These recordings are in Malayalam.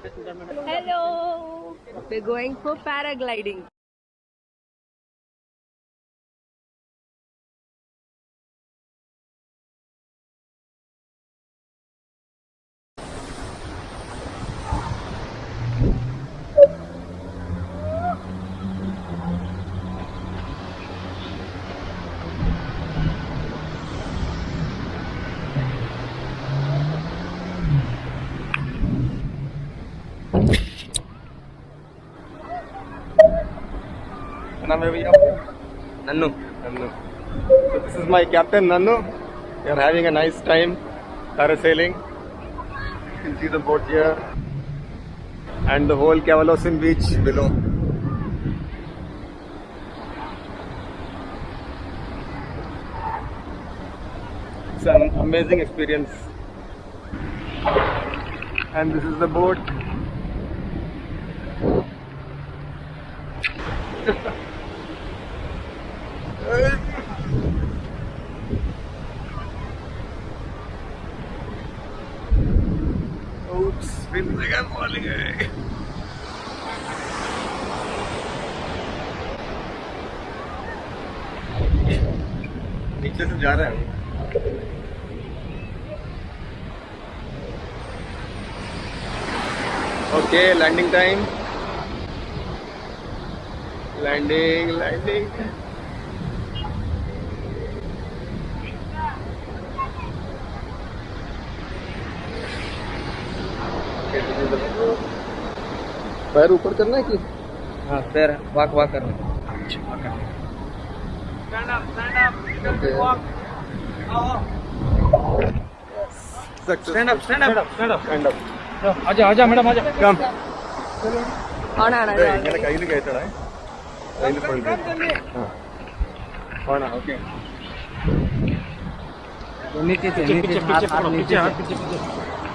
Hello! We're going for paragliding. Nannu. So this is my captain Nannu. We are having a nice time parasailing. You can see the boat here and the whole Cavalosin beach below. It's an amazing experience. And this is the boat. Oops, feels like I'm falling away. नीचे से जा रहा है. Okay, landing time. Landing. पैर ऊपर करना है कि हाँ पैर वाक करना stand up आजा मैडम आजा come ആണാണ് ഇങ്ങനെ കയ്യിൽ കയറ്റണേ കയ്യിൽ പൊളിക്കും ആണോ ഓക്കെ नीचे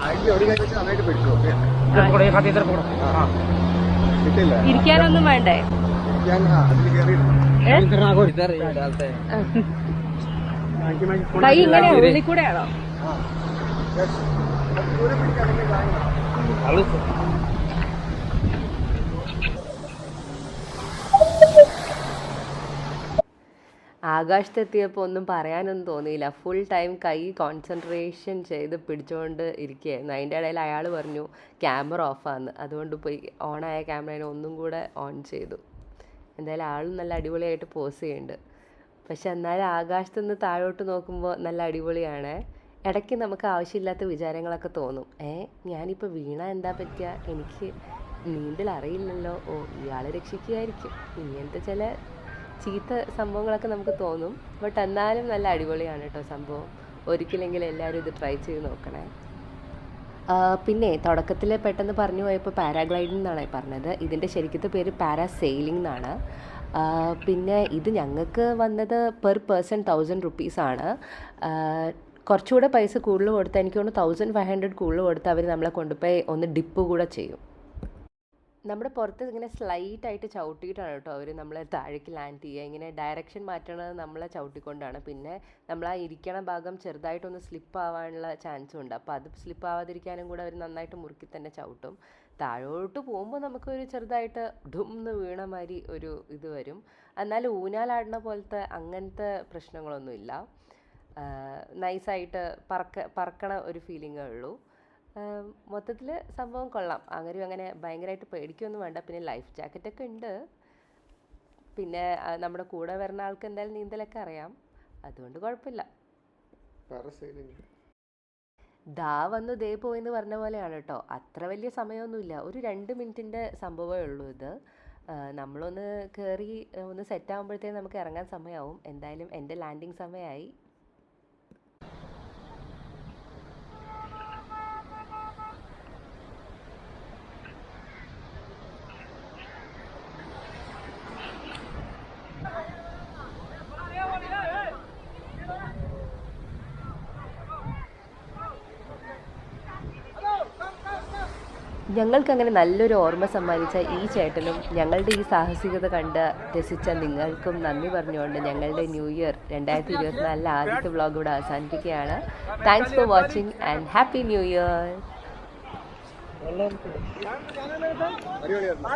ആയിട്ട് ഒരു കൈ വെച്ച് നന്നായിട്ട് പിടിച്ചു ഓക്കെ കിട്ടില്ല ഇരിക്കാനൊന്നും വേണ്ടേ ഞാൻ അതിൽ കയറി കൈ ഇങ്ങനെ ഉള്ളിൽ കൂടെയാണോ ആകാശത്തെത്തിയപ്പോൾ ഒന്നും പറയാനൊന്നും തോന്നിയില്ല. ഫുൾ ടൈം കൈ കോൺസെൻട്രേഷൻ ചെയ്ത് പിടിച്ചുകൊണ്ട് ഇരിക്കുകയായിരുന്നു. അതിൻ്റെ ഇടയിൽ അയാൾ പറഞ്ഞു ക്യാമറ ഓഫാന്ന്. അതുകൊണ്ട് പോയി ഓണായ ക്യാമറേനെ ഒന്നും കൂടെ ഓൺ ചെയ്തു. എന്തായാലും ആളും നല്ല അടിപൊളിയായിട്ട് പോസ് ചെയ്യുന്നുണ്ട്. പക്ഷെ എന്നാലും ആകാശത്തുനിന്ന് താഴോട്ട് നോക്കുമ്പോൾ നല്ല അടിപൊളിയാണ്. ഇടയ്ക്ക് നമുക്ക് ആവശ്യമില്ലാത്ത വിചാരങ്ങളൊക്കെ തോന്നും. ഞാനിപ്പോൾ വീണ എന്താ പറ്റുക, എനിക്ക് നീന്തൽ അറിയില്ലല്ലോ, ഇയാൾ രക്ഷിക്കുകയായിരിക്കും, ഇങ്ങനത്തെ ചില ചീത്ത സംഭവങ്ങളൊക്കെ നമുക്ക് തോന്നും. ബട്ട് എന്നാലും നല്ല അടിപൊളിയാണ് കേട്ടോ സംഭവം. ഒരിക്കലെങ്കിലും എല്ലാവരും ഇത് ട്രൈ ചെയ്ത് നോക്കണേ. പിന്നെ തുടക്കത്തിൽ പെട്ടെന്ന് പറഞ്ഞു പോയപ്പോൾ പാരാഗ്ലൈഡിംഗ് എന്നാണ് പറഞ്ഞത്. ഇതിൻ്റെ ശരിക്കത്തെ പേര് പാരാസെയിലിംഗ് എന്നാണ്. പിന്നെ ഇത് ഞങ്ങൾക്ക് വന്നത് പെർ പേഴ്സൺ 1000 റുപ്പീസാണ്. കുറച്ചുകൂടെ പൈസ കൂടുതൽ കൊടുത്താൽ എനിക്ക് തോന്നുന്നു 1500 കൂടുതൽ കൊടുത്ത് അവർ നമ്മളെ കൊണ്ടുപോയി ഒന്ന് ഡിപ്പ് കൂടെ ചെയ്യും. നമ്മുടെ പുറത്ത് ഇങ്ങനെ സ്ലൈറ്റായിട്ട് ചവിട്ടിയിട്ടാണ് കേട്ടോ അവർ നമ്മളെ താഴേക്ക് ലാൻഡ് ചെയ്യുക. ഇങ്ങനെ ഡയറക്ഷൻ മാറ്റണത് നമ്മളെ ചവിട്ടിക്കൊണ്ടാണ്. പിന്നെ നമ്മൾ ആ ഇരിക്കണ ഭാഗം ചെറുതായിട്ടൊന്ന് സ്ലിപ്പ് ആവാനുള്ള ചാൻസും ഉണ്ട്. അപ്പോൾ അത് സ്ലിപ്പ് ആവാതിരിക്കാനും കൂടെ അവർ നന്നായിട്ട് മുറുക്കി തന്നെ ചവിട്ടും. താഴോട്ട് പോകുമ്പോൾ നമുക്കൊരു ചെറുതായിട്ട് ഡുംന്ന് വീണ മാതിരി ഒരു ഇത് വരും. എന്നാലും ഊഞ്ഞാലാടുന്ന പോലത്തെ അങ്ങനത്തെ പ്രശ്നങ്ങളൊന്നുമില്ല. നൈസായിട്ട് പറക്കണ ഒരു ഫീലിങ്ങേ ഉള്ളൂ. മൊത്തത്തിൽ സംഭവം കൊള്ളാം. അങ്ങനെ ഭയങ്കരമായിട്ട് പേടിക്കൊന്നും വേണ്ട. പിന്നെ ലൈഫ് ജാക്കറ്റൊക്കെ ഉണ്ട്. പിന്നെ നമ്മുടെ കൂടെ വരുന്ന ആൾക്ക് എന്തായാലും നീന്തലൊക്കെ അറിയാം, അതുകൊണ്ട് കുഴപ്പമില്ല. ദാ വന്നു ദേ പോയിന്ന് പറഞ്ഞ പോലെയാണ് കേട്ടോ. അത്ര വലിയ സമയമൊന്നുമില്ല, ഒരു 2 മിനിറ്റിൻ്റെ സംഭവമേ ഉള്ളൂ ഇത്. നമ്മളൊന്ന് കയറി ഒന്ന് സെറ്റ് ആകുമ്പോഴത്തേക്കും നമുക്ക് ഇറങ്ങാൻ സമയമാവും. എന്തായാലും എൻ്റെ ലാൻഡിങ് സമയമായി. ഞങ്ങൾക്കങ്ങനെ നല്ലൊരു ഓർമ്മ സമ്മാനിച്ച ഈ ചേട്ടനും ഞങ്ങളുടെ ഈ സാഹസികത കണ്ട് രസിച്ച നിങ്ങൾക്കും നന്ദി പറഞ്ഞുകൊണ്ട് ഞങ്ങളുടെ ന്യൂ ഇയർ 2024 ആദ്യത്തെ വ്ളോഗ് ഇവിടെ അവസാനിപ്പിക്കുകയാണ്. Thanks for watching and happy new year. അടിപൊളിയായിരുന്നു.